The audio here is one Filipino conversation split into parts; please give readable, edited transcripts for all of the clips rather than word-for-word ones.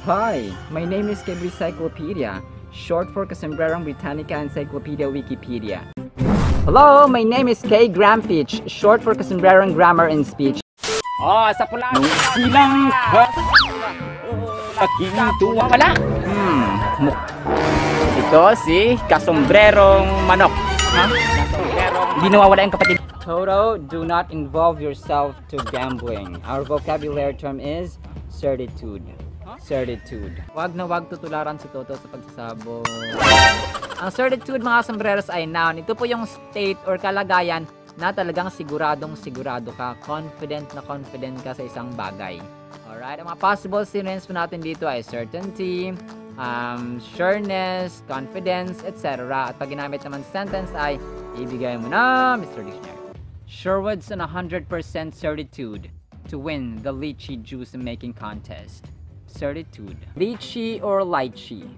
Hi, my name is Kay Encyclopedia, short for Kasombrerong Britannica Encyclopedia Wikipedia. Hello, my name is Kay Grampich, short for Kasombrerong Grammar and Speech. Oh, sa pula. Silang aking tuwa wala. Ito si Kasombrerong Manok. Ha? Hindi nawawala yung kapatid. Toto, do not involve yourself to gambling. Our vocabulary term is certitude. Certitude. Wag na wag tutularan si Toto sa pagsasabong. Ang certitude mga sombreros ay noun. Ito po yung state or kalagayan na talagang siguradong sigurado ka. Confident na confident ka sa isang bagay. Alright, ang mga possible synonyms po natin dito ay certainty, sureness, confidence, etc. At pag ginamit naman sentence ay ibigay mo na Mr. Dictionary. Sherwood's on 100% certitude to win the lychee juice making contest. Certitude. Lychee or lychee?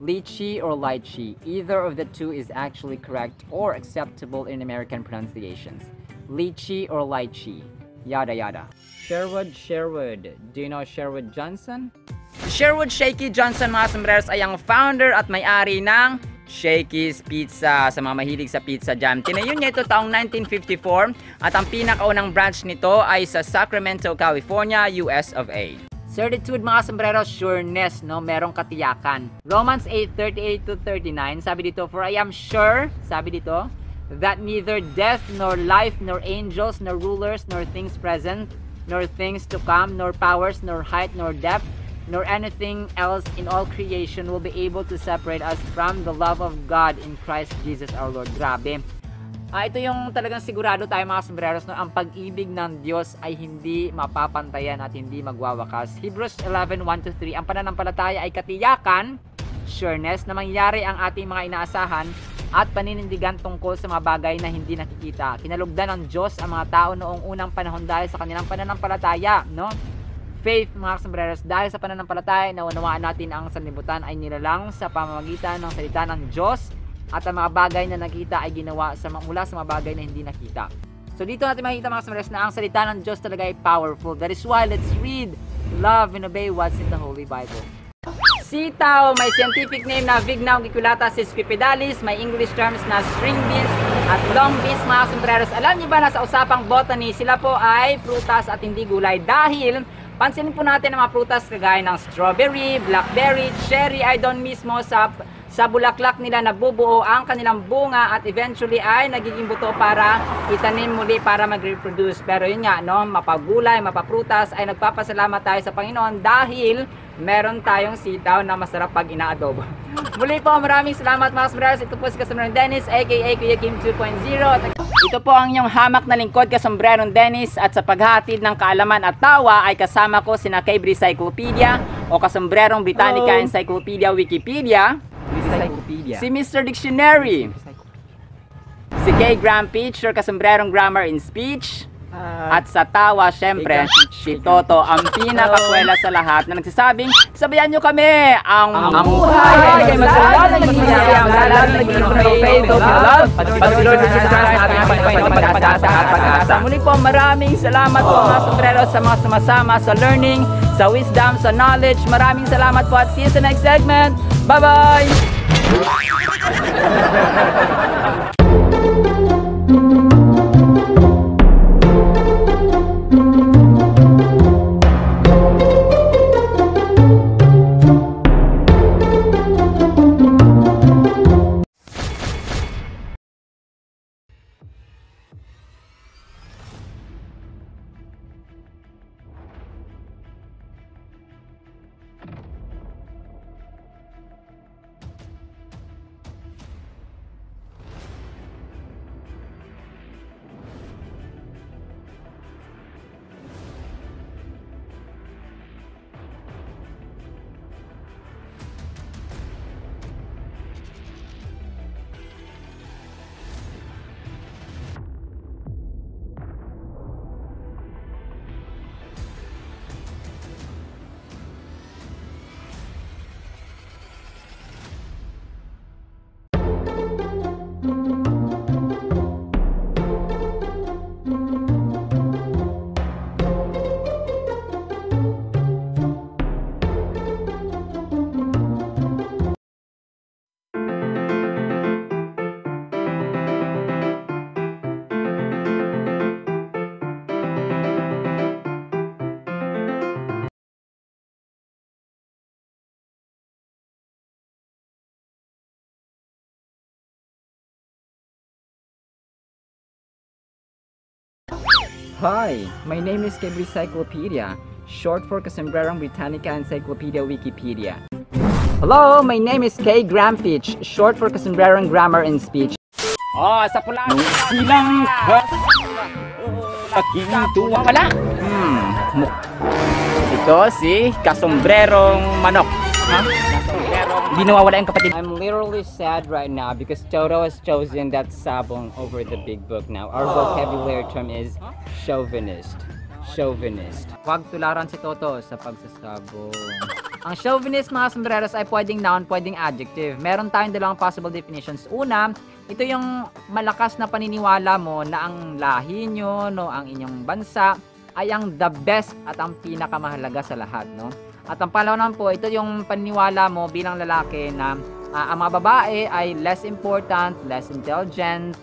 Lychee or lychee. Either of the two is actually correct or acceptable in American pronunciations. Lychee or lychee. Yada yada. Sherwood. Do you know Sherwood Johnson? Sherwood Shaky Johnson mga sombreros ay ang founder at may-ari ng Shakey's Pizza. Sa mga mahilig sa pizza jam, tinayo niya ito taong 1954 at ang pinakaunang branch nito ay sa Sacramento, California, US of A. Certitude mga sombreros, sureness, no? Merong katiyakan. Romans 8:38-39, sabi dito, for I am sure, sabi dito, that neither death, nor life, nor angels, nor rulers, nor things present, nor things to come, nor powers, nor height, nor depth, nor anything else in all creation will be able to separate us from the love of God in Christ Jesus our Lord. Grabe. Ito yung talagang sigurado tayo mga sombreros, no? Ang pag-ibig ng Diyos ay hindi mapapantayan at hindi magwawakas. Hebrews 11:1-3, ang pananampalataya ay katiyakan, sureness, na mangyayari ang ating mga inaasahan at paninindigan tungkol sa mga bagay na hindi nakikita. Kinalugdan ng Diyos ang mga tao noong unang panahon dahil sa kanilang pananampalataya, no? Faith mga sombreros, dahil sa pananampalataya na unawaan natin ang sanlibutan ay nilalang sa pamamagitan ng salita ng Diyos at ang mga bagay na nakita ay ginawa mula sa mga bagay na hindi nakita. So dito natin makikita mga sombreros na ang salita ng Diyos talaga ay powerful. That is why let's read, love, and obey what's in the Holy Bible. Sitaw, may scientific name na Vigna unguiculata sesquipedalis, may English terms na string beans at long beans mga sombreros. Alam niyo ba na sa usapang botany, sila po ay prutas at hindi gulay dahil pansinin po natin ang mga prutas kagaya ng strawberry, blackberry, cherry ay doon mismo sa bulaklak nila nabubuo ang kanilang bunga at eventually ay nagiging buto para itanim muli para mag-reproduce. Pero yun nga, no, mapagulay, mapaprutas ay nagpapasalamat tayo sa Panginoon dahil meron tayong sitaw na masarap pag inaadobo. Muli po, maraming salamat mga sombreros. Ito po si Kasombrerong Dennis aka Kuya Kim 2.0. Ito po ang inyong hamak na lingkod, Kasombrerong Dennis, at sa paghatid ng kaalaman at tawa ay kasama ko sina Kay Encyclopedia o Kasombrerong Britannica Encyclopedia Wikipedia, si Mr. Dictionary, si Kay Grampich or Kasombrerong Grammar and Speech, at sa tawa, syempre, si Toto, ang pinakakwela sa lahat na nagsasabing, sabayan nyo kami, ang buhay ay masarap na nagmasayang lahat na naging faith of love, patuloy na sasarap natin ang pagpapagasa at pag-asa. Muli po, maraming salamat po mga sombreros sa mga sumasama sa learning, sa wisdom, sa knowledge. Maraming salamat po at see you sa next segment. Bye-bye! Hi, my name is Kay Encyclopedia, short for Kasombrerong Britannica Encyclopedia Wikipedia. Hello, my name is Kay Grampich, short for Kasombrerong Grammar and Speech. Oh, sa pula. Silang aking tuwa wala. Ito si Kasombrerong Manok. Ha? Hindi nawawala yung kapatid. I'm literally sad right now because Toto has chosen that sabong over the big book now. Our vocabulary term is chauvinist. Chauvinist. Huwag tularan si Toto sa pagsasabong. Ang chauvinist, mga sombreros, ay pwedeng noun, pwedeng adjective. Meron tayong dalawang possible definitions. Una, ito yung malakas na paniniwala mo na ang lahi nyo, no, ang inyong bansa ay ang the best at ang pinakamahalaga sa lahat, no? At ang pangalawa naman po, ito yung paniniwala mo bilang lalaki na ang mga babae ay less important, less intelligent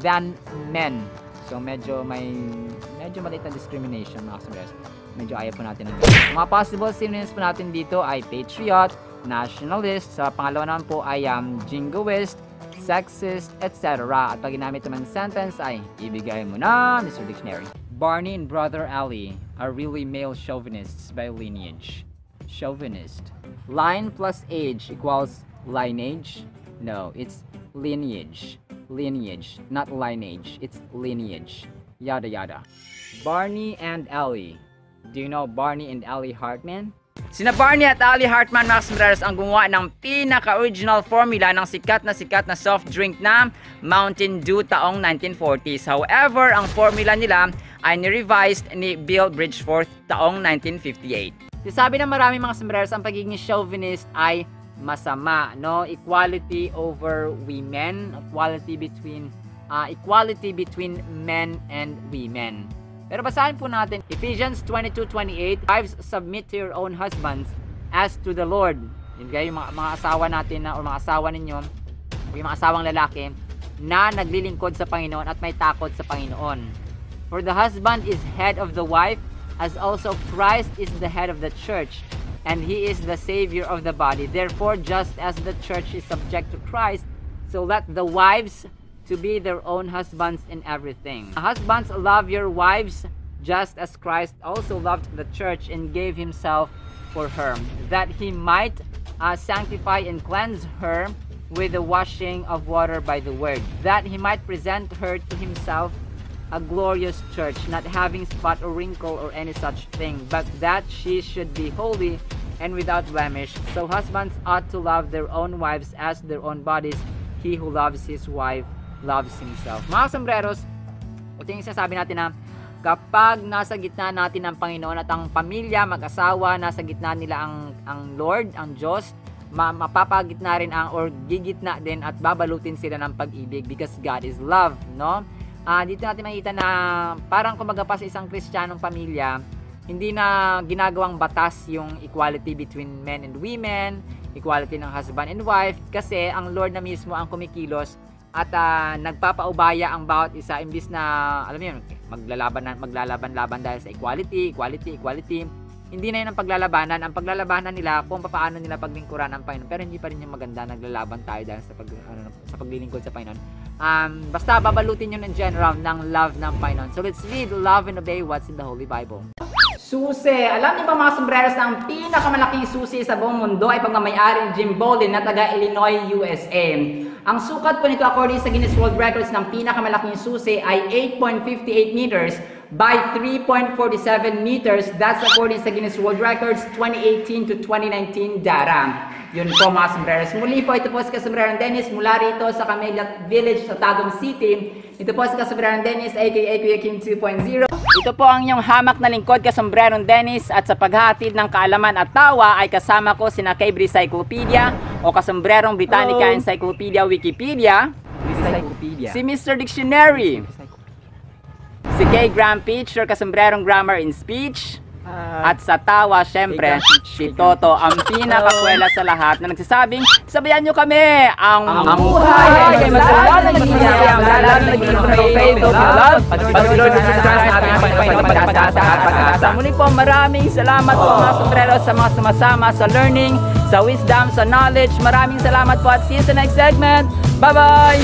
than men. So medyo maliit na discrimination, mga sombreros. Medyo ayaw po natin ng mga possible synonyms po natin dito ay patriot, nationalist, sa pangalawa naman po ay jingoist, sexist, etc. At pag ginamit naman sentence ay ibigay mo na, Mr. Dictionary. Barney and Brother Ali are really male chauvinists by lineage. Chauvinist. Line plus age equals lineage? No, it's lineage. Lineage, not lineage. It's lineage. Yada yada. Barney and Ellie. Do you know Barney and Ellie Hartman? Sina Barney at Ali Hartman, mga sombreros, ang gumawa ng pinaka-original formula ng sikat na soft drink na Mountain Dew taong 1940s. However, ang formula nila ay ni-revised ni Bill Bridgeforth taong 1958. Sabi ng maraming mga sombreros, ang pagiging chauvinist ay masama, no? Equality over women, equality between men and women. Pero basahin po natin Ephesians 22:28, wives submit to your own husbands as to the Lord. Yun kayo mga asawa natin na, o mga asawa ninyo, o yung mga asawang lalaki na naglilingkod sa Panginoon at may takot sa Panginoon. For the husband is head of the wife, as also Christ is the head of the church, and he is the savior of the body. Therefore, just as the church is subject to Christ, so let the wives to be their own husbands in everything. Husbands, love your wives just as Christ also loved the church and gave himself for her, that he might sanctify and cleanse her with the washing of water by the word, that he might present her to himself a glorious church, not having spot or wrinkle or any such thing, but that she should be holy and without blemish. So husbands ought to love their own wives as their own bodies. He who loves his wife loves himself. Mga sombreros, ito yung sinasabi natin na kapag nasa gitna natin ang Panginoon at ang pamilya, mag-asawa, nasa gitna nila ang Lord, ang Diyos, mapapagitna rin or gigitna din at babalutin sila ng pag-ibig because God is love, no? Dito natin makita na parang kumbaga pa sa isang Kristiyanong pamilya, hindi na ginagawang batas yung equality between men and women, equality ng husband and wife, kasi ang Lord na mismo ang kumikilos at nagpapaubaya ang bawat isa, imbis na alam niyo maglalaban-laban dahil sa equality. Hindi na yun ang paglalabanan. Ang paglalabanan nila kung paano nila paglingkuran ang Panginoon, pero hindi pa rin yung maganda. Naglalaban tayo dahil sa paglilingkod sa Panginoon. Basta babalutin yun in general ng love ng Panginoon. So let's read, love and obey what's in the Holy Bible. Susi. Alam niyo ba mga sombreros na ang pinakamalaking susi sa buong mundo ay pagmamayari ni Jim Bolin na taga Illinois, USA. Ang sukat po nito according sa Guinness World Records ng pinakamalaking susi ay 8.58 meters by 3.47 meters. That's according sa Guinness World Records 2018 to 2019 data. Yun po mga sombreros. Muli po, ito po si Kasombrerong Dennis mula rito sa Camellia Village sa Tagum City. Ito po si Kasombrerong Dennis aka Kuya Kim 2.0. Ito po ang inyong hamak na lingkod, Kasombrerong Dennis, at sa paghahatid ng kaalaman at tawa ay kasama ko sina Kay Encyclopedia o Kasombrerong Britannica Encyclopedia Wikipedia, si Mr. Dictionary, si Kay Grampich or Kasombrerong Grammar and Speech, at sa tawa, syempre, si Toto, ang pinakakwela sa lahat na nagsasabing, sabayan nyo kami, ang buhay ay masarap na nagmiyayang lalag na faith of love, pagsulod na pag-asa. Muli po, maraming salamat po mga sombreros sa mga sumasama sa learning, sa wisdom, sa knowledge. Maraming salamat po at see you sa next segment. Bye-bye!